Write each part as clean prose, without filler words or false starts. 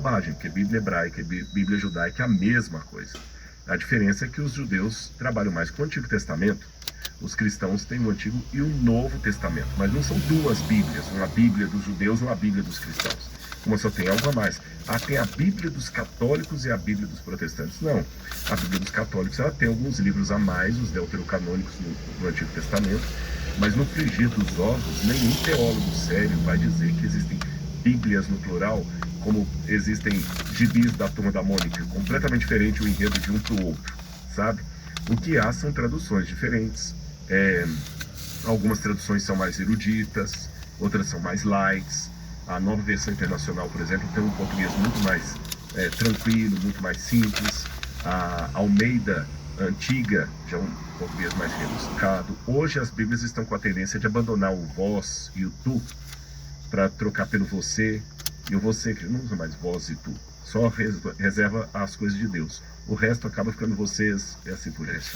bobagem, porque Bíblia hebraica e Bíblia judaica é a mesma coisa. A diferença é que os judeus trabalham mais com o Antigo Testamento, os cristãos têm o Antigo e o Novo Testamento, mas não são duas Bíblias, uma Bíblia dos judeus e uma Bíblia dos cristãos. Uma só tem algo a mais. Tem a Bíblia dos católicos e a Bíblia dos protestantes. Não. A Bíblia dos católicos ela tem alguns livros a mais, os deuterocanônicos no Antigo Testamento, mas no frigir dos ovos, nenhum teólogo sério vai dizer que existem Bíblias no plural, como existem gibis da Turma da Mônica, completamente diferente o enredo de um para o outro, sabe? O que há são traduções diferentes. Algumas traduções são mais eruditas, outras são mais light. A Nova Versão Internacional, por exemplo, tem um português muito mais tranquilo, muito mais simples. A Almeida Antiga já é um português mais rebuscado. Hoje as Bíblias estão com a tendência de abandonar o vós e o tu para trocar pelo você e o você, que não usa mais vós e tu. Só reserva as coisas de Deus. O resto acaba ficando vocês e assim por diante.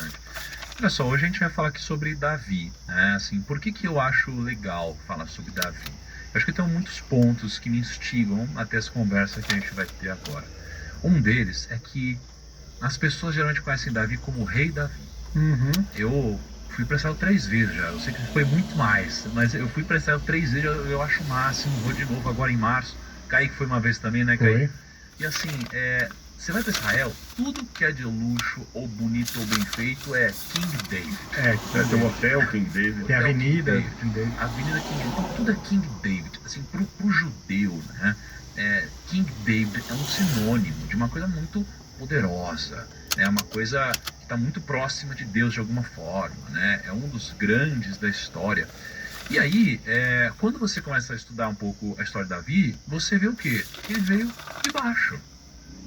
Olha só, hoje a gente vai falar aqui sobre Davi, né? Assim, por que eu acho legal falar sobre Davi? Eu acho que tem muitos pontos que me instigam até essa conversa que a gente vai ter agora. Um deles é que as pessoas geralmente conhecem Davi como Rei Davi. Uhum. Eu fui para Israel 3 vezes já, eu sei que foi muito mais, mas eu fui para Israel 3 vezes, eu acho o máximo, vou de novo agora em março. Kaique foi uma vez também, né, Kaique? Foi. E assim, você vai para Israel, tudo que é de luxo, ou bonito, ou bem feito é King David. Tem um hotel King David. Tem a Avenida King David. Avenida King David. Então, tudo é King David. Assim, pro judeu, né? King David é um sinônimo de uma coisa muito poderosa. É uma coisa que está muito próxima de Deus de alguma forma, né? É um dos grandes da história. E aí, quando você começa a estudar um pouco a história de Davi, você vê o quê? Ele veio de baixo.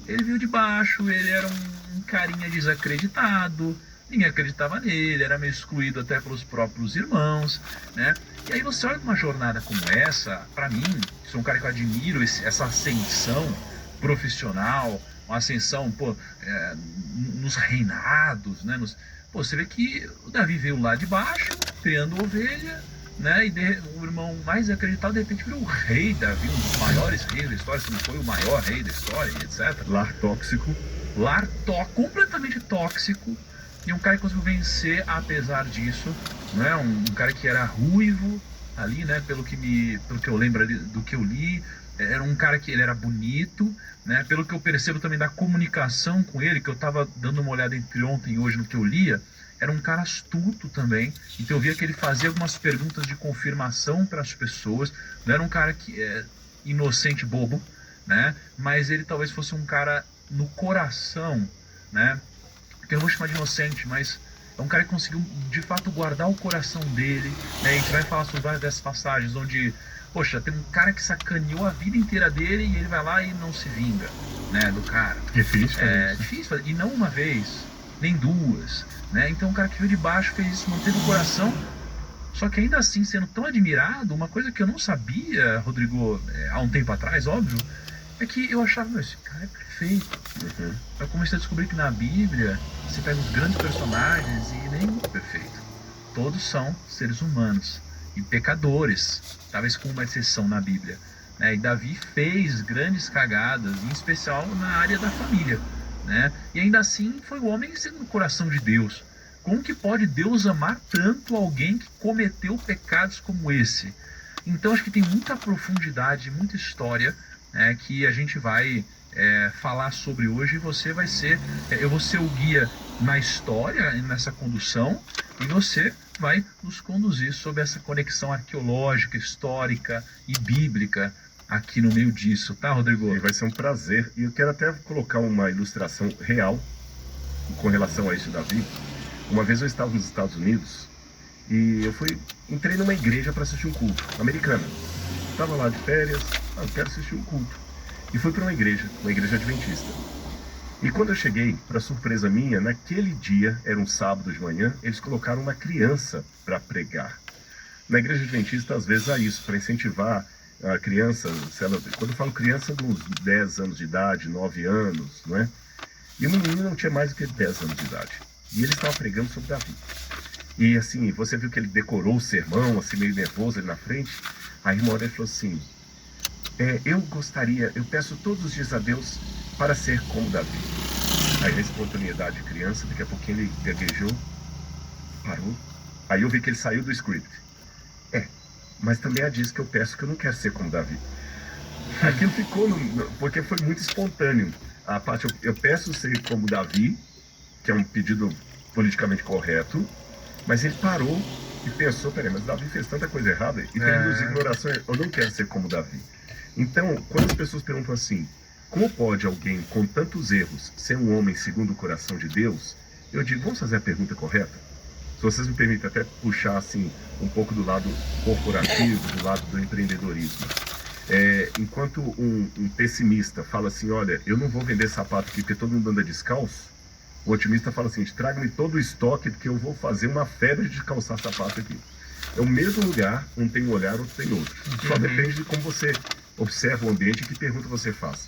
Ele veio de baixo, ele era um carinha desacreditado, ninguém acreditava nele, era meio excluído até pelos próprios irmãos, né? E aí você olha uma jornada como essa, pra mim, que sou um cara que eu admiro essa ascensão profissional, uma ascensão, nos reinados, né? Você vê que o Davi veio lá de baixo, criando ovelha, né? E o irmão mais acreditado de repente virou o rei Davi, um dos maiores reis da história, se não foi o maior rei da história, etc. Lar tóxico. Completamente tóxico, e um cara que conseguiu vencer apesar disso, né? Um cara que era ruivo ali, né? Pelo que eu lembro ali, do que eu li, era um cara que ele era bonito, né? Pelo que eu percebo também da comunicação com ele, que eu estava dando uma olhada entre ontem e hoje no que eu lia, era um cara astuto também, então eu via que ele fazia algumas perguntas de confirmação para as pessoas, não era um cara que é inocente, bobo, né? Mas ele talvez fosse um cara no coração, né? Que eu não vou chamar de inocente, mas é um cara que conseguiu de fato guardar o coração dele, né? A gente vai falar sobre várias dessas passagens onde, poxa, tem um cara que sacaneou a vida inteira dele e ele vai lá e não se vinga, né, do cara. Difícil fazer isso. Difícil fazer, e não uma vez, nem duas, né? Então um cara que veio de baixo fez isso, manteve o coração, só que ainda assim, sendo tão admirado, uma coisa que eu não sabia, Rodrigo, há um tempo atrás, óbvio, é que eu achava, esse cara é perfeito. Uhum. Eu comecei a descobrir que na Bíblia, você pega os grandes personagens e nenhum é perfeito. Todos são seres humanos e pecadores, talvez com uma exceção na Bíblia, né? E Davi fez grandes cagadas, em especial na área da família, né? E ainda assim foi o homem segundo o coração de Deus. Como que pode Deus amar tanto alguém que cometeu pecados como esse? Então acho que tem muita profundidade, muita história, né, que a gente vai falar sobre hoje. E você vai ser, eu vou ser o guia na história, nessa condução, e você vai nos conduzir sobre essa conexão arqueológica, histórica e bíblica aqui no meio disso, tá, Rodrigo? E vai ser um prazer. E eu quero até colocar uma ilustração real com relação a isso, Davi. Uma vez eu estava nos Estados Unidos e entrei numa igreja para assistir um culto americana. Estava lá de férias, eu quero assistir um culto. E fui para uma igreja adventista. E quando eu cheguei, para surpresa minha, naquele dia, era um sábado de manhã, eles colocaram uma criança para pregar. Na igreja adventista, às vezes há isso, para incentivar a criança, quando eu falo criança, uns 10 anos de idade, 9 anos, não é? E o menino não tinha mais do que 10 anos de idade. E ele estava pregando sobre Davi. E assim, você viu que ele decorou o sermão, assim, meio nervoso ali na frente. Aí uma hora ele falou assim: eu peço todos os dias a Deus para ser como Davi. Aí na espontaneidade de criança, daqui a pouquinho ele gaguejou, parou. Aí eu vi que ele saiu do script. Mas também há dias que eu peço que eu não quero ser como Davi. Aquilo ficou, porque foi muito espontâneo. A parte, eu peço ser como Davi, que é um pedido politicamente correto, mas ele parou e pensou, peraí, mas Davi fez tanta coisa errada, e terminou em oração, eu não quero ser como Davi. Então, quando as pessoas perguntam assim, como pode alguém com tantos erros ser um homem segundo o coração de Deus? Eu digo, vamos fazer a pergunta correta? Se vocês me permitem até puxar assim, um pouco do lado corporativo, do lado do empreendedorismo. Enquanto um pessimista fala assim, olha, eu não vou vender sapato aqui porque todo mundo anda descalço, o otimista fala assim, traga-me todo o estoque porque eu vou fazer uma febre de calçar sapato aqui. É o mesmo lugar, um tem um olhar, outro tem outro. Só depende de como você observa o ambiente e que pergunta você faz.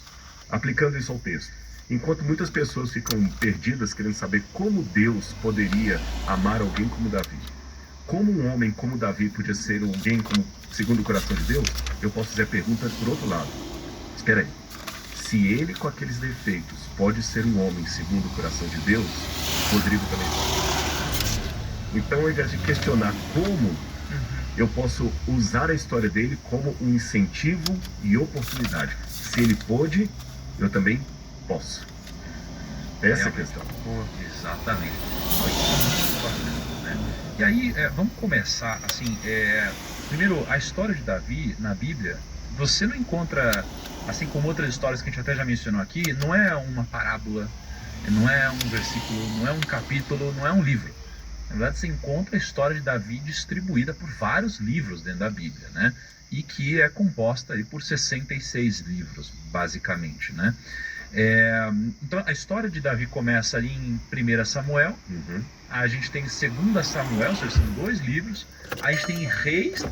Aplicando isso ao texto. Enquanto muitas pessoas ficam perdidas querendo saber como Deus poderia amar alguém como Davi. Como um homem como Davi podia ser alguém como, segundo o coração de Deus, eu posso fazer a pergunta por outro lado. Espera aí. Se ele com aqueles defeitos pode ser um homem segundo o coração de Deus, Rodrigo também pode. Então, ao invés de questionar como, eu posso usar a história dele como um incentivo e oportunidade. Se ele pôde, eu também posso. Essa é a questão. Exatamente. E aí, vamos começar assim. Primeiro, a história de Davi na Bíblia, você não encontra, assim como outras histórias que a gente até já mencionou aqui, não é uma parábola, não é um versículo, não é um capítulo, não é um livro. Na verdade, você encontra a história de Davi distribuída por vários livros dentro da Bíblia, né? E que é composta aí por 66 livros, basicamente, né? Então, a história de Davi começa ali em 1 Samuel, a gente tem 2 Samuel, são 2 livros, a gente tem Reis,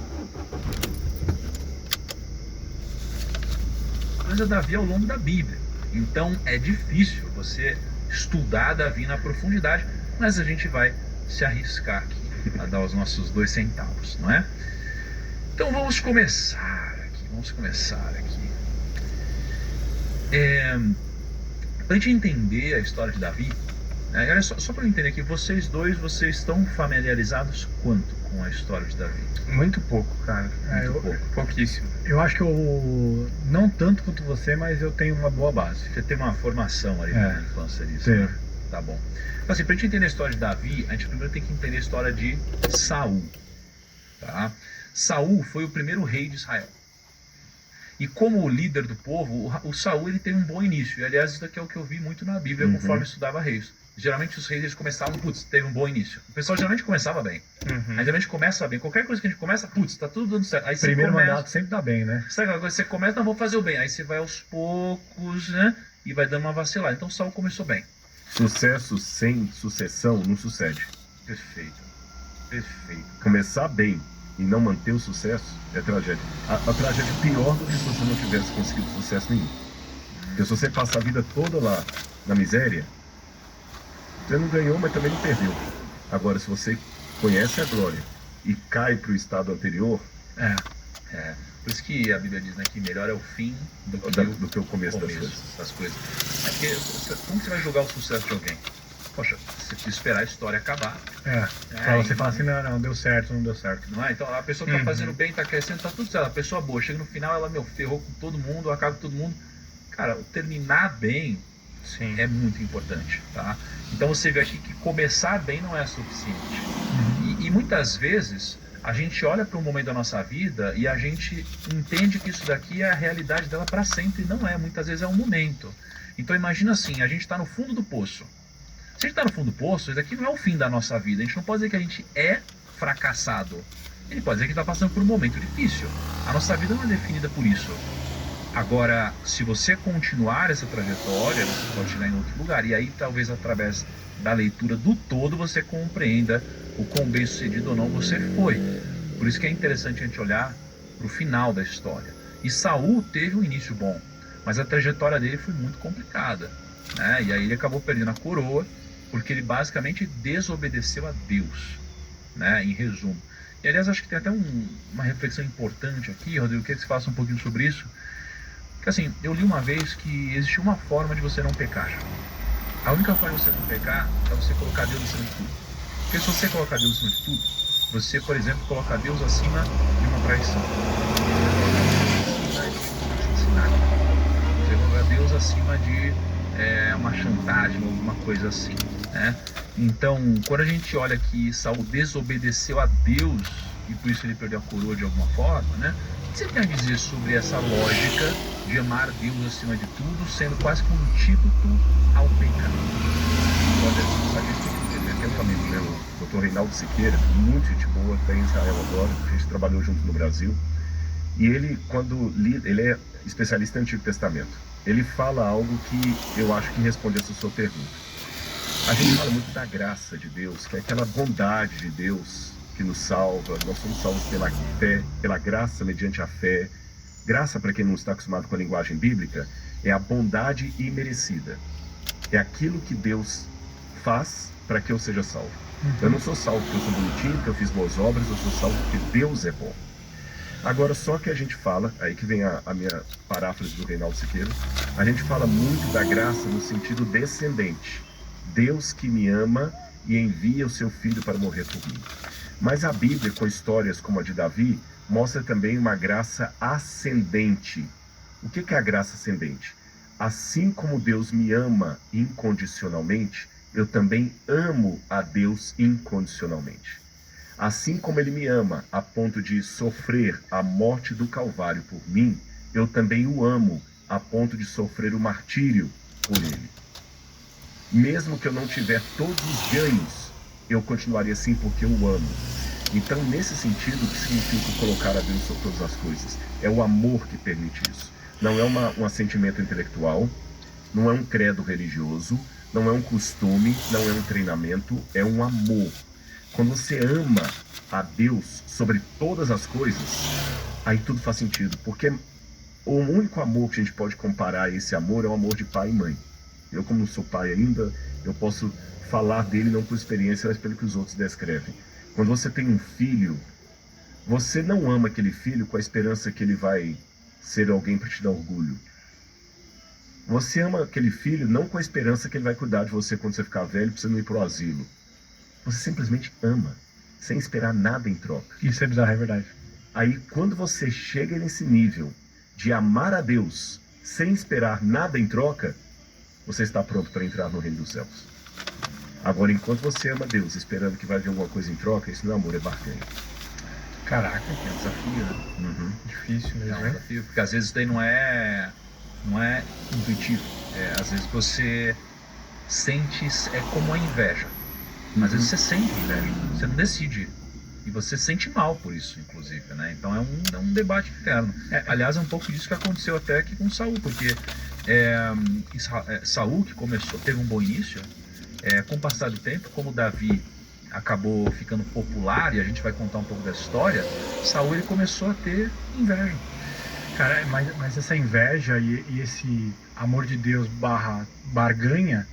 mas é Davi ao longo da Bíblia. Então, é difícil você estudar Davi na profundidade, mas a gente vai se arriscar aqui a dar os nossos 2 centavos, não é? Então vamos começar aqui. Para a gente entender a história de Davi, olha só para eu entender aqui, vocês estão familiarizados quanto com a história de Davi? Muito pouco, cara. Pouquíssimo. Eu acho que eu não tanto quanto você, mas eu tenho uma boa base. Você tem uma formação ali na infância disso, Sim. né? Tá bom. Então, assim, pra gente entender a história de Davi, a gente primeiro tem que entender a história de Saul. Tá? Saul foi o primeiro rei de Israel. E como líder do povo, o Saul ele teve um bom início. E, aliás, isso daqui é o que eu vi muito na Bíblia conforme eu estudava reis. Geralmente os reis eles começavam, teve um bom início. O pessoal geralmente começava bem. Aí geralmente começa bem. Qualquer coisa que a gente começa, tá tudo dando certo. Aí primeiro mandato sempre dá bem, né? Sabe aquela coisa? Você começa, não, vou fazer o bem. Aí você vai aos poucos, né? E vai dando uma vacilada. Então Saul começou bem. Sucesso sem sucessão não sucede. Perfeito. Começar bem e não manter o sucesso é tragédia. A tragédia é pior do que se você não tivesse conseguido sucesso nenhum. Porque se você passar a vida toda lá na miséria, você não ganhou, mas também não perdeu. Agora, se você conhece a glória e cai para o estado anterior... Por isso que a Bíblia diz, né, que melhor é o fim do que o começo das coisas. É porque, como você vai julgar o sucesso de alguém? Poxa, você precisa esperar a história acabar. Pra você falar assim, não deu certo, não deu certo. Não é? Então a pessoa tá fazendo bem, tá crescendo, tá tudo certo. A pessoa boa, chega no final, ela, ferrou com todo mundo, acaba com todo mundo. Cara, terminar bem é muito importante, tá? Então você vê aqui que começar bem não é suficiente. E muitas vezes a gente olha para um momento da nossa vida e a gente entende que isso daqui é a realidade dela para sempre. E não é, muitas vezes é um momento. Então imagina assim, a gente está no fundo do poço. Se a gente está no fundo do poço, isso daqui não é o fim da nossa vida. A gente não pode dizer que a gente é fracassado. A gente pode dizer que está passando por um momento difícil. A nossa vida não é definida por isso. Agora, se você continuar essa trajetória, você pode chegar em outro lugar. E aí, talvez, através da leitura do todo, você compreenda o quão bem sucedido ou não você foi. Por isso que é interessante a gente olhar para o final da história. E Saul teve um início bom, mas a trajetória dele foi muito complicada, né? E aí ele acabou perdendo a coroa, porque ele basicamente desobedeceu a Deus, né? Em resumo. E aliás, acho que tem até uma reflexão importante aqui, Rodrigo, eu queria que você falasse um pouquinho sobre isso. Porque assim, eu li uma vez que existe uma forma de você não pecar. A única forma de você não pecar é você colocar Deus acima de tudo. Porque se você colocar Deus acima de tudo, você, por exemplo, coloca Deus acima de uma traição. Você coloca Deus acima de um assassinato. Você coloca Deus acima de uma chantagem, alguma coisa assim, né? Então, quando a gente olha que Saul desobedeceu a Deus e por isso ele perdeu a coroa de alguma forma, né? O que você tem a dizer sobre essa lógica de amar Deus acima de tudo, sendo quase que um antídoto ao pecado? Olha, a gente tem um amigo meu, o Dr. Reinaldo Siqueira, muito gente boa, está em Israel agora, a gente trabalhou junto no Brasil, e ele, ele é especialista em Antigo Testamento. Ele fala algo que eu acho que responde essa sua pergunta. A gente fala muito da graça de Deus, que é aquela bondade de Deus que nos salva. Nós somos salvos pela fé, pela graça mediante a fé. Graça, para quem não está acostumado com a linguagem bíblica, é a bondade imerecida. É aquilo que Deus faz para que eu seja salvo. Eu não sou salvo porque eu sou bonitinho, porque eu fiz boas obras, eu sou salvo porque Deus é bom. Agora, só que a gente fala, aí que vem a minha paráfrase do Reinaldo Siqueira, a gente fala muito da graça no sentido descendente. Deus que me ama e envia o seu filho para morrer por mim. Mas a Bíblia, com histórias como a de Davi, mostra também uma graça ascendente. O que é a graça ascendente? Assim como Deus me ama incondicionalmente, eu também amo a Deus incondicionalmente. Assim como Ele me ama a ponto de sofrer a morte do Calvário por mim, eu também o amo a ponto de sofrer o martírio por Ele. Mesmo que eu não tiver todos os ganhos, eu continuaria assim porque eu o amo. Então, nesse sentido, o que significa colocar a Deus sobre todas as coisas? É o amor que permite isso. Não é um assentimento intelectual, não é um credo religioso, não é um costume, não é um treinamento, é um amor. Quando você ama a Deus sobre todas as coisas, aí tudo faz sentido. Porque o único amor que a gente pode comparar a esse amor é o amor de pai e mãe. Eu, como não sou pai ainda, eu posso falar dele não por experiência, mas pelo que os outros descrevem. Quando você tem um filho, você não ama aquele filho com a esperança que ele vai ser alguém para te dar orgulho. Você ama aquele filho não com a esperança que ele vai cuidar de você quando você ficar velho, para você não ir para o asilo. Você simplesmente ama, sem esperar nada em troca. Isso é bizarro, é verdade. Aí, quando você chega nesse nível de amar a Deus sem esperar nada em troca, você está pronto para entrar no reino dos céus. Agora, enquanto você ama Deus, esperando que vai vir alguma coisa em troca, isso não é amor, é barganha. Caraca, É um desafio, né? Uhum. difícil mesmo, É um né? desafio, porque às vezes isso daí não é intuitivo. Às vezes você sente, é como a inveja. Às vezes você sente inveja, você não decide. E você se sente mal por isso, inclusive, né? Então é um debate interno. Aliás, é um pouco disso que aconteceu até aqui com Saul, porque Saul, que teve um bom início, com o passar do tempo, como Davi acabou ficando popular, e a gente vai contar um pouco dessa história, Saul ele começou a ter inveja. Cara, mas essa inveja e esse amor de Deus barra barganha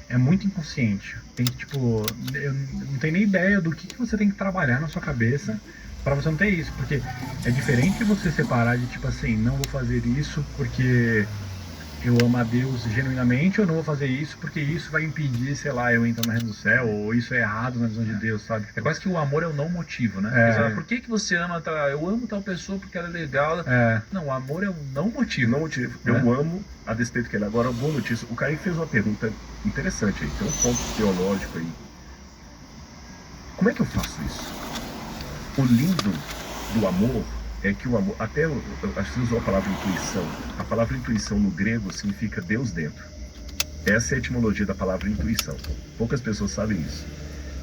é muito inconsciente. Tem que, tipo, eu não tenho nem ideia do que você tem que trabalhar na sua cabeça para você não ter isso. Porque é diferente você separar de, tipo assim, não vou fazer isso porque eu amo a Deus genuinamente, ou não vou fazer isso porque isso vai impedir, sei lá, eu entrar no reino do céu, ou isso é errado na visão de Deus, sabe? É quase que o amor é o não motivo, né? Por que você ama eu amo tal pessoa porque ela é legal? Não, o amor é o não motivo. Não motivo. Eu amo a despeito que ele. Agora, boa notícia. O Caio fez uma pergunta interessante aí. Tem um ponto teológico aí. Como é que eu faço isso? O lindo do amor é que o amor, até acho que você usou a palavra intuição. A palavra intuição no grego significa Deus dentro. Essa é a etimologia da palavra intuição. Poucas pessoas sabem isso.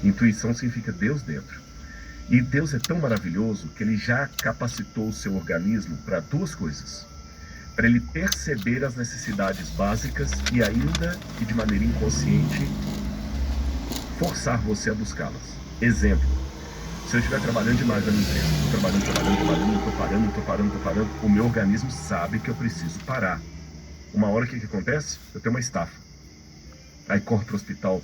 Intuição significa Deus dentro. E Deus é tão maravilhoso que Ele já capacitou o seu organismo para duas coisas. Para ele perceber as necessidades básicas e ainda que de maneira inconsciente forçar você a buscá-las. Exemplo. Se eu estiver trabalhando demais na minha empresa, estou trabalhando, estou parando, o meu organismo sabe que eu preciso parar. Uma hora o que acontece? Eu tenho uma estafa. Aí corre para o hospital,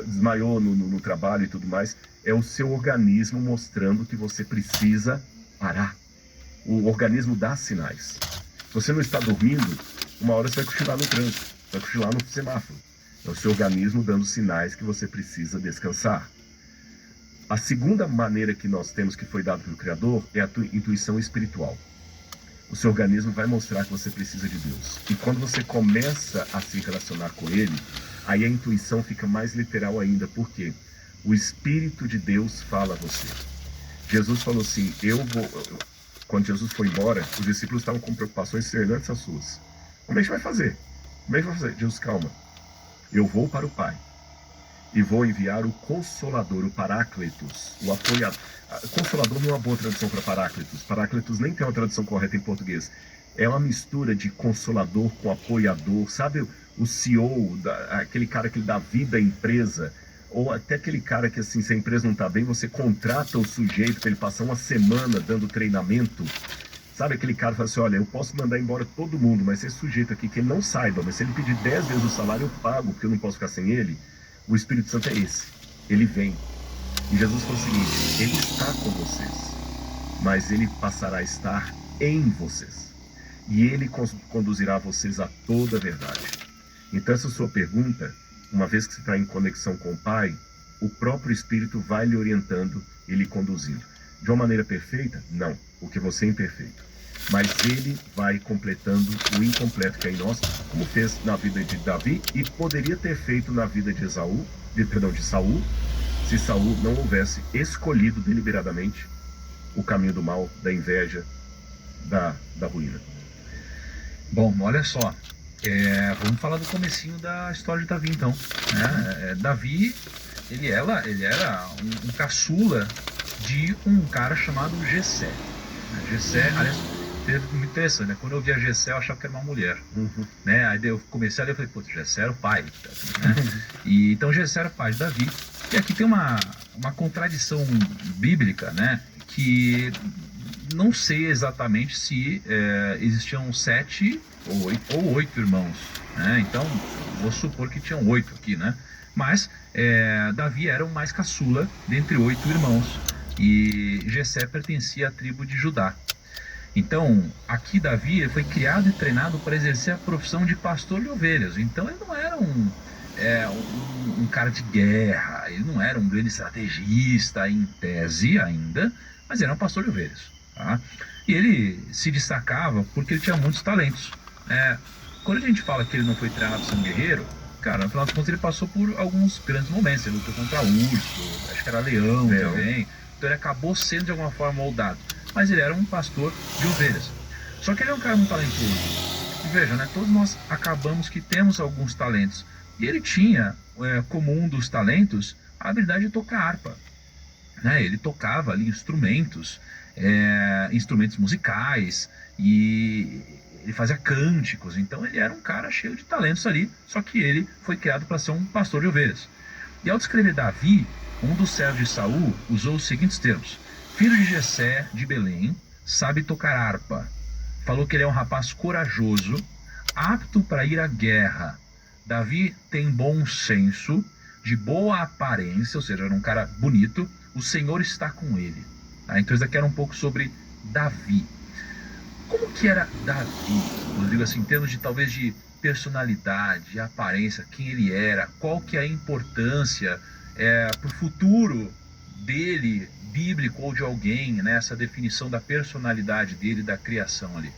desmaiou no trabalho e tudo mais. É o seu organismo mostrando que você precisa parar. O organismo dá sinais. Se você não está dormindo, uma hora você vai cochilar no trânsito, vai cochilar no semáforo. É o seu organismo dando sinais que você precisa descansar. A segunda maneira que nós temos, que foi dado pelo Criador, é a tua intuição espiritual. O seu organismo vai mostrar que você precisa de Deus. E quando você começa a se relacionar com Ele, aí a intuição fica mais literal ainda, porque o Espírito de Deus fala a você. Jesus falou assim, quando Jesus foi embora, os discípulos estavam com preocupações semelhantes às suas. Como é que vai fazer? Como é que vai fazer? Jesus, calma. Eu vou para o Pai e vou enviar o Consolador, o Paráclitos, o apoiador. Consolador não é uma boa tradução para Paráclitos. Paráclitos nem tem uma tradução correta em português. É uma mistura de consolador com apoiador. Sabe o CEO, aquele cara que dá vida à empresa? Ou até aquele cara que, assim, se a empresa não está bem, você contrata o sujeito para ele passar uma semana dando treinamento. Sabe aquele cara que fala assim, olha, eu posso mandar embora todo mundo, mas esse sujeito aqui que ele não saiba, mas se ele pedir 10 vezes o salário, eu pago, porque eu não posso ficar sem ele. O Espírito Santo é esse. Ele vem. E Jesus falou o seguinte, ele está com vocês, mas ele passará a estar em vocês. E ele conduzirá vocês a toda a verdade. Então essa sua pergunta, uma vez que você está em conexão com o Pai, o próprio Espírito vai lhe orientando e lhe conduzindo. De uma maneira perfeita? Não, porque você é imperfeito. Mas ele vai completando o incompleto que é em nós, como fez na vida de Davi e poderia ter feito na vida de Saul, se Saul não houvesse escolhido deliberadamente o caminho do mal, da inveja, da ruína. Bom, olha só, vamos falar do comecinho da história de Davi, então. Davi, ele era um caçula de um cara chamado Jessé. Jessé, aliás, muito interessante, né? Quando eu via Jessé, eu achava que era uma mulher. Né? Aí eu comecei a ler e falei, putz, Jessé era o pai. Né? E, então Jessé era o pai de Davi. E aqui tem uma contradição bíblica, né? Que não sei exatamente se existiam 7 ou 8 irmãos. Né? Então, vou supor que tinham 8 aqui, né? Mas Davi era o mais caçula dentre 8 irmãos. E Jessé pertencia à tribo de Judá. Então, aqui Davi foi criado e treinado para exercer a profissão de pastor de ovelhas. Então, ele não era um cara de guerra, ele não era um grande estrategista em tese ainda, mas era um pastor de ovelhas. Tá? E ele se destacava porque ele tinha muitos talentos. Quando a gente fala que ele não foi treinado para ser um guerreiro, cara, no final das contas ele passou por alguns grandes momentos. Ele lutou contra urso, acho que era leão também. Então ele acabou sendo de alguma forma moldado. Mas ele era um pastor de ovelhas. Só que ele é um cara muito talentoso. E veja, né, todos nós acabamos que temos alguns talentos. E ele tinha, como um dos talentos, a habilidade de tocar harpa. Né? Ele tocava ali instrumentos musicais, e ele fazia cânticos. Então ele era um cara cheio de talentos ali, só que ele foi criado para ser um pastor de ovelhas. E ao descrever Davi, um dos servos de Saul usou os seguintes termos: filho de Jessé de Belém, sabe tocar harpa. Falou que ele é um rapaz corajoso, apto para ir à guerra. Davi tem bom senso, de boa aparência, ou seja, era um cara bonito. O Senhor está com ele. Tá? Então isso daqui era um pouco sobre Davi. Como que era Davi? Eu digo assim, em termos de talvez de personalidade, aparência, quem ele era, qual que é a importância para o futuro dele, bíblico ou de alguém, nessa definição da personalidade dele, da criação ali.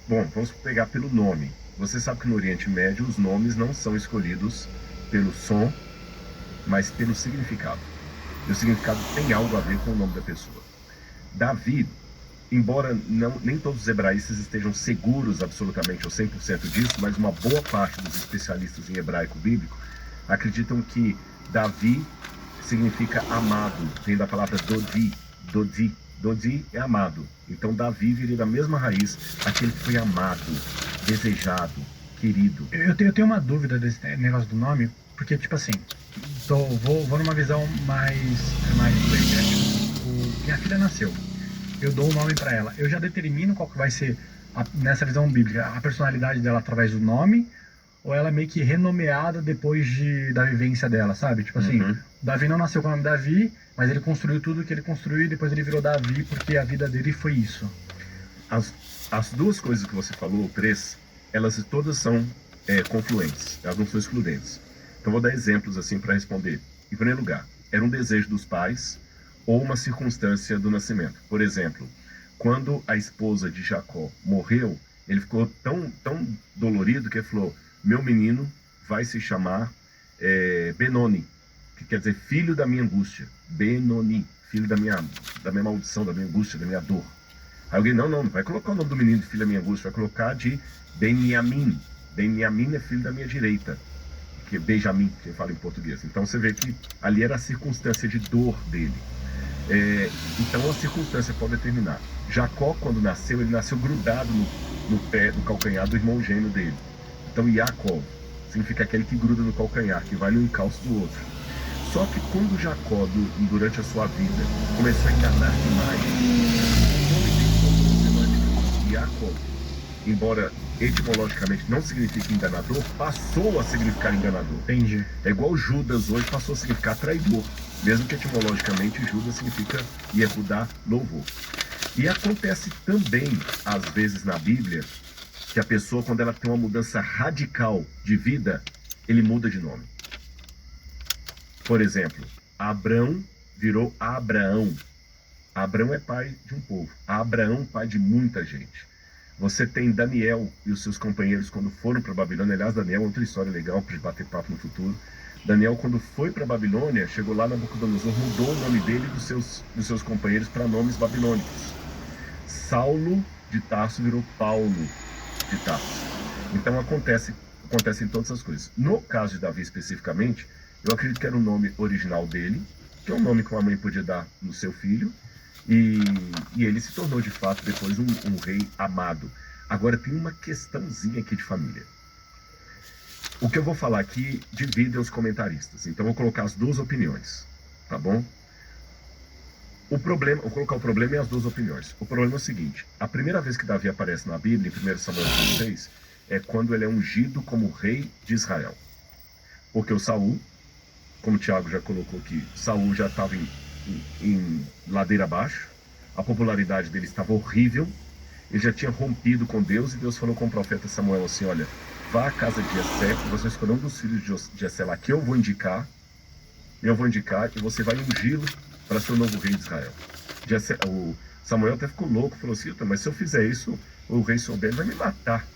Bom, vamos pegar pelo nome. Você sabe que no Oriente Médio os nomes não são escolhidos pelo som, mas pelo significado. E o significado tem algo a ver com o nome da pessoa. Davi, embora nem todos os hebraístas estejam seguros absolutamente ou 100% disso, mas uma boa parte dos especialistas em hebraico bíblico acreditam que Davi significa amado, vem da palavra Dodi. Dodi é amado. Então Davi viria da mesma raiz, aquele que foi amado, desejado, querido. Eu tenho uma dúvida desse negócio do nome, porque tipo assim, vou numa visão mais minha filha nasceu, eu dou o nome para ela, eu já determino qual que vai ser nessa visão bíblica, a personalidade dela através do nome, ou ela é meio que renomeada depois da vivência dela, sabe? Tipo assim, Davi não nasceu com o nome Davi, mas ele construiu tudo que ele construiu e depois ele virou Davi porque a vida dele foi isso. as duas coisas que você falou, três, elas todas são confluentes, elas não são excludentes. Então vou dar exemplos assim para responder. Em primeiro lugar, era um desejo dos pais ou uma circunstância do nascimento. Por exemplo, quando a esposa de Jacó morreu, ele ficou tão dolorido que ele falou: meu menino vai se chamar Benoni, que quer dizer filho da minha angústia. Benoni, filho da minha maldição, da minha angústia, da minha dor. Aí alguém, não vai colocar o nome do menino de filho da minha angústia, vai colocar de Benjamim. Benjamim é filho da minha direita, que é Benjamim, quem fala em português. Então você vê que ali era a circunstância de dor dele. Então a circunstância pode determinar. Jacó, quando nasceu, ele nasceu grudado no pé, no calcanhar do irmão gêmeo dele. Então Jacó significa aquele que gruda no calcanhar, que vai no encalço do outro. Só que quando Jacó, durante a sua vida, começou a enganar demais, o nome dele, Jacó, embora etimologicamente não signifique enganador, passou a significar enganador. Entendi. É igual Judas hoje passou a significar traidor, mesmo que etimologicamente Judas significa Yehudá, louvor. E acontece também, às vezes na Bíblia, que a pessoa, quando ela tem uma mudança radical de vida, ele muda de nome. Por exemplo, Abrão virou Abraão. Abrão é pai de um povo. Abraão, pai de muita gente. Você tem Daniel e os seus companheiros quando foram para a Babilônia. Aliás, Daniel é outra história legal para bater papo no futuro. Daniel, quando foi para a Babilônia, chegou lá, Nabucodonosor mudou o nome dele e dos seus companheiros para nomes babilônicos. Saulo de Tarso virou Paulo de Tarso. Então acontecem todas as coisas. No caso de Davi especificamente, eu acredito que era o nome original dele, que é um nome que uma mãe podia dar no seu filho, e ele se tornou de fato depois um rei amado. Agora tem uma questãozinha aqui de família. O que eu vou falar aqui dividem os comentaristas, então eu vou colocar as duas opiniões, tá bom? Vou colocar o problema e as duas opiniões. O problema é o seguinte: a primeira vez que Davi aparece na Bíblia, em 1 Samuel 16, é quando ele é ungido como rei de Israel. Porque o Saul, como o Tiago já colocou aqui, Saul já estava em ladeira abaixo, a popularidade dele estava horrível, ele já tinha rompido com Deus, e Deus falou com o profeta Samuel assim: olha, vá à casa de Jessé, você escolheu um dos filhos de Jessé lá, que eu vou indicar, e você vai ungí-lo para ser o novo rei de Israel. O Samuel até ficou louco, falou assim: mas se eu fizer isso, o rei souber, ele vai me matar.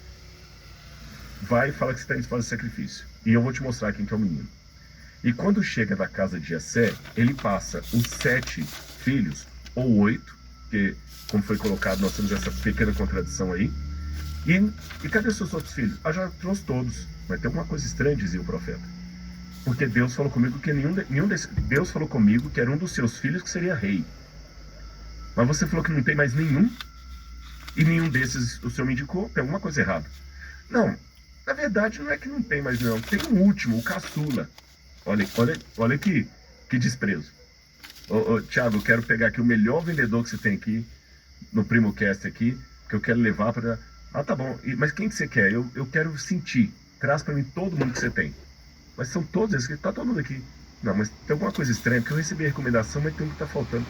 Vai e fala que você está indo fazer sacrifício, e eu vou te mostrar quem que é o menino. E quando chega da casa de Jessé, ele passa os 7 filhos, ou 8, porque, como foi colocado, nós temos essa pequena contradição aí. E cadê os seus outros filhos? Ah, já trouxe todos. Mas tem alguma coisa estranha, dizia o profeta. Porque Deus falou comigo que Deus falou comigo que era um dos seus filhos que seria rei. Mas você falou que não tem mais nenhum? E nenhum desses o senhor me indicou? Tem alguma coisa errada. Não, na verdade não é que não tem mais nenhum. Tem um último, o caçula. Olha que desprezo. Tiago, eu quero pegar aqui o melhor vendedor que você tem aqui, no PrimoCast aqui, que eu quero levar para... Ah, tá bom. Mas quem que você quer? Eu quero sentir. Traz para mim todo mundo que você tem. Mas são todos esses, tá todo mundo aqui. Não, mas tem alguma coisa estranha, porque eu recebi a recomendação, mas tem um que tá faltando.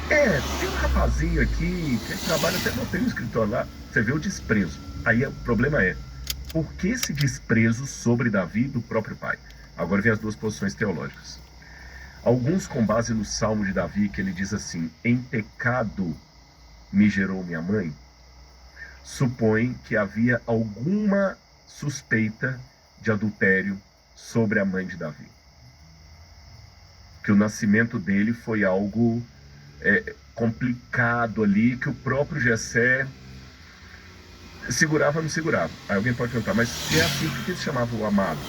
Tem um rapazinho aqui, que trabalha, até botei no escritório lá. Você vê o desprezo. Aí o problema é, por que esse desprezo sobre Davi do próprio pai? Agora vem as duas posições teológicas. Alguns, com base no Salmo de Davi, que ele diz assim: em pecado me gerou minha mãe, supõem que havia alguma suspeita de adultério sobre a mãe de Davi. Que o nascimento dele foi algo complicado ali, que o próprio Jessé segurava ou não segurava. Aí alguém pode perguntar: mas se é assim, por que se chamava o amado?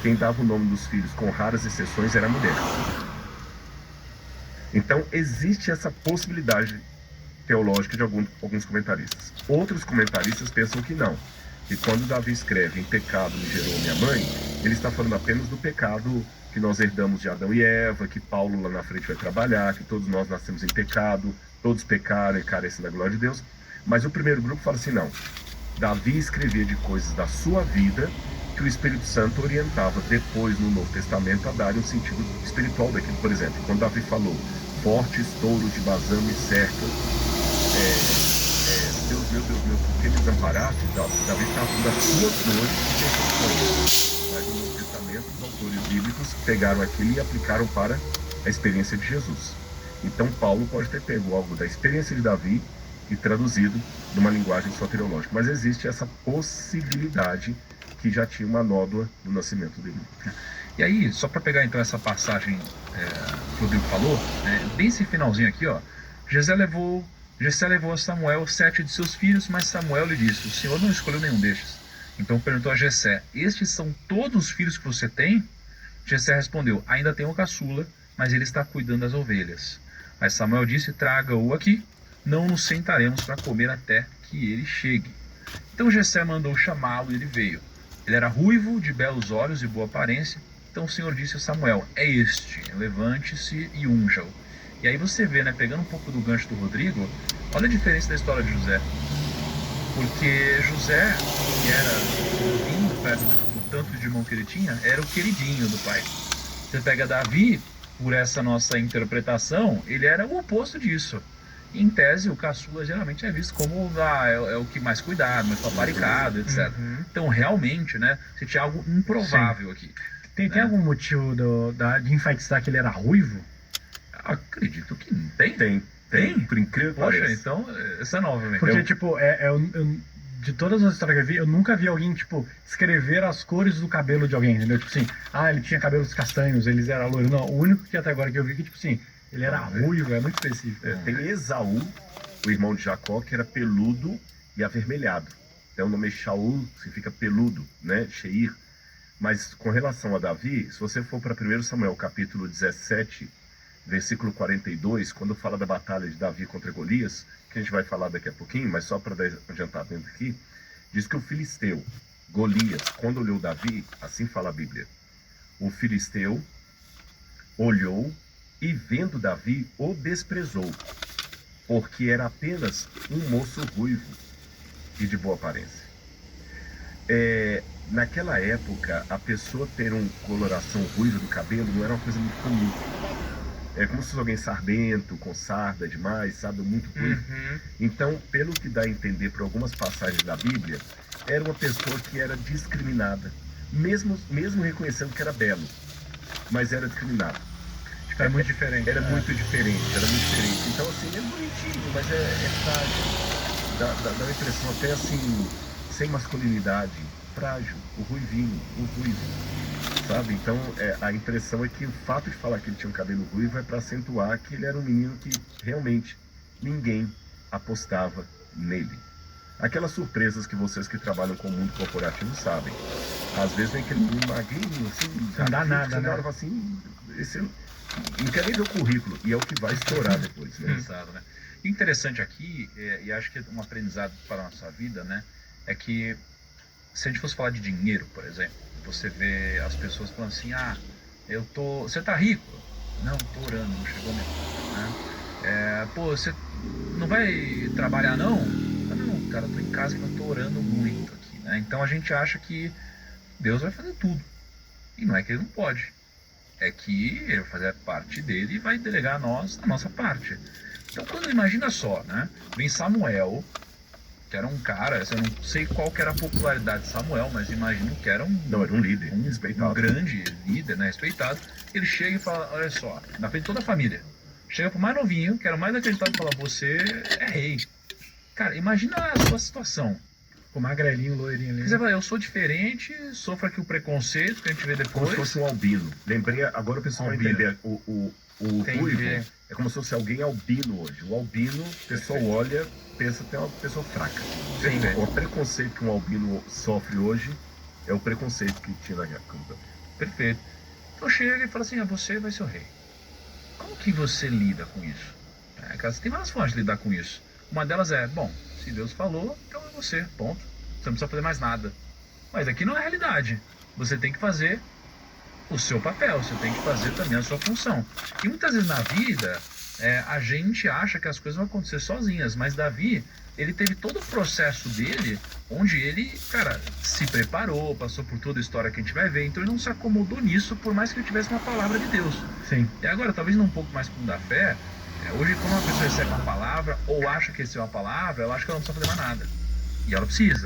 Quem dava o nome dos filhos, com raras exceções, era a mulher. Então existe essa possibilidade teológica de alguns comentaristas. Outros comentaristas pensam que não. E quando Davi escreve: em pecado me gerou minha mãe, ele está falando apenas do pecado que nós herdamos de Adão e Eva, que Paulo lá na frente vai trabalhar, que todos nós nascemos em pecado, todos pecaram e carecem da glória de Deus. Mas o primeiro grupo fala assim: não, Davi escrevia de coisas da sua vida que o Espírito Santo orientava depois no Novo Testamento a dar um sentido espiritual daquilo. Por exemplo, quando Davi falou: fortes touros de Bazã me cercam, Deus Deus meu, por que me desamparaste? Davi estava falando das suas dores e perseguições. Mas no Novo Testamento, os autores bíblicos pegaram aquilo e aplicaram para a experiência de Jesus. Então Paulo pode ter pego algo da experiência de Davi e traduzido numa linguagem soteriológica. Mas existe essa possibilidade que já tinha uma nódoa no nascimento dele. E aí, só para pegar então essa passagem que o Rodrigo falou, né, bem esse finalzinho aqui, ó, Jessé levou a Samuel 7 de seus filhos, mas Samuel lhe disse: o Senhor não escolheu nenhum destes. Então perguntou a Jessé: estes são todos os filhos que você tem? Jessé respondeu: ainda tenho o caçula, mas ele está cuidando das ovelhas. Mas Samuel disse: traga-o aqui, não nos sentaremos para comer até que ele chegue. Então Jessé mandou chamá-lo e ele veio. Ele era ruivo, de belos olhos e boa aparência. Então o Senhor disse a Samuel: é este, levante-se e unja-o. E aí você vê, né, pegando um pouco do gancho do Rodrigo, olha a diferença da história de José. Porque José, que era vindo perto do tanto de irmão que ele tinha, era o queridinho do pai. Você pega Davi, por essa nossa interpretação, ele era o oposto disso. Em tese, o caçula geralmente é visto como é o que mais cuidado, mais paparicado, etc. Então, realmente, né, você tinha algo improvável aqui. Tem algum motivo de enfatizar que ele era ruivo? Acredito que tem. Tem, por incrível que Poxa, pareça. então, essa é nova, velho. Porque, tipo, de todas as histórias que eu vi, eu nunca vi alguém, tipo, escrever as cores do cabelo de alguém, entendeu? Tipo assim, ele tinha cabelos castanhos, eles eram loiros. Não, o único que até agora que eu vi que, tipo assim, ele era ruivo, é muito específico. Tem Esaú, o irmão de Jacó, que era peludo e avermelhado. Então o nome é Shaul, significa peludo, né? Sheir. Mas com relação a Davi, se você for para 1 Samuel capítulo 17, versículo 42, quando fala da batalha de Davi contra Golias, que a gente vai falar daqui a pouquinho, mas só para dar adiantamento aqui, diz que o filisteu, Golias, quando olhou Davi, assim fala a Bíblia, o filisteu olhou e vendo Davi, o desprezou, porque era apenas um moço ruivo e de boa aparência. Naquela época, a pessoa ter uma coloração ruiva do cabelo não era uma coisa muito comum. É como se fosse alguém sardento, com sarda demais, sabe, muito ruivo. Então, pelo que dá a entender por algumas passagens da Bíblia, era uma pessoa que era discriminada, mesmo reconhecendo que era belo, mas era discriminado. É muito diferente. Era muito diferente. Então, assim, é bonitinho, mas é frágil. Dá uma impressão até assim, sem masculinidade, frágil, o ruivinho, o ruivo, sabe? Então, a impressão é que o fato de falar que ele tinha um cabelo ruivo é para acentuar que ele era um menino que realmente ninguém apostava nele. Aquelas surpresas que vocês que trabalham com o mundo corporativo sabem. Às vezes vem aquele menino magrinho, assim, não dá nada, né? Assim, esse não quer nem ver o currículo, e é o que vai estourar depois, né? Exato, né? Interessante aqui, e acho que é um aprendizado para a nossa vida, né? É que se a gente fosse falar de dinheiro, por exemplo, você vê as pessoas falando assim: você tá rico? Não, tô orando, não chegou mesmo, né? Você não vai trabalhar não? Não, cara, eu tô em casa que eu tô orando muito aqui, né? Então a gente acha que Deus vai fazer tudo, e não é que ele não pode, é que ele vai fazer a parte dele e vai delegar a nós a nossa parte. Então, quando imagina só, né? Vem Samuel, que era um cara, eu não sei qual que era a popularidade de Samuel, mas imagino que era era um líder, respeitado. Um grande líder, né, respeitado. Ele chega e fala: olha só, na frente de toda a família, chega pro mais novinho, que era o mais acreditado, e fala: você é rei. Cara, imagina a sua situação. O magrelinho, loirinho ali. Você fala: eu sou diferente, sofro aqui o preconceito que a gente vê depois. Como se fosse um albino. Lembrei, agora o pessoal vai entender. O ruivo é como se fosse alguém albino hoje. O albino, o pessoal olha, pensa que é uma pessoa fraca. Sim, o preconceito que um albino sofre hoje é o preconceito que tinha na época. Perfeito. Então chega e fala assim: você vai ser o rei. Como que você lida com isso? Tem várias formas de lidar com isso. Uma delas é: bom, se Deus falou, então é você, ponto. Você não precisa fazer mais nada. Mas aqui não é a realidade. Você tem que fazer o seu papel, você tem que fazer também a sua função. E muitas vezes na vida, a gente acha que as coisas vão acontecer sozinhas, mas Davi, ele teve todo o processo dele, onde ele, cara, se preparou, passou por toda a história que a gente vai ver, então ele não se acomodou nisso, por mais que ele tivesse uma palavra de Deus. Sim. E agora, talvez não um pouco mais fundo da fé, Hoje, quando uma pessoa recebe uma palavra, ou acha que recebeu uma palavra, ela acha que ela não precisa fazer mais nada. E ela precisa.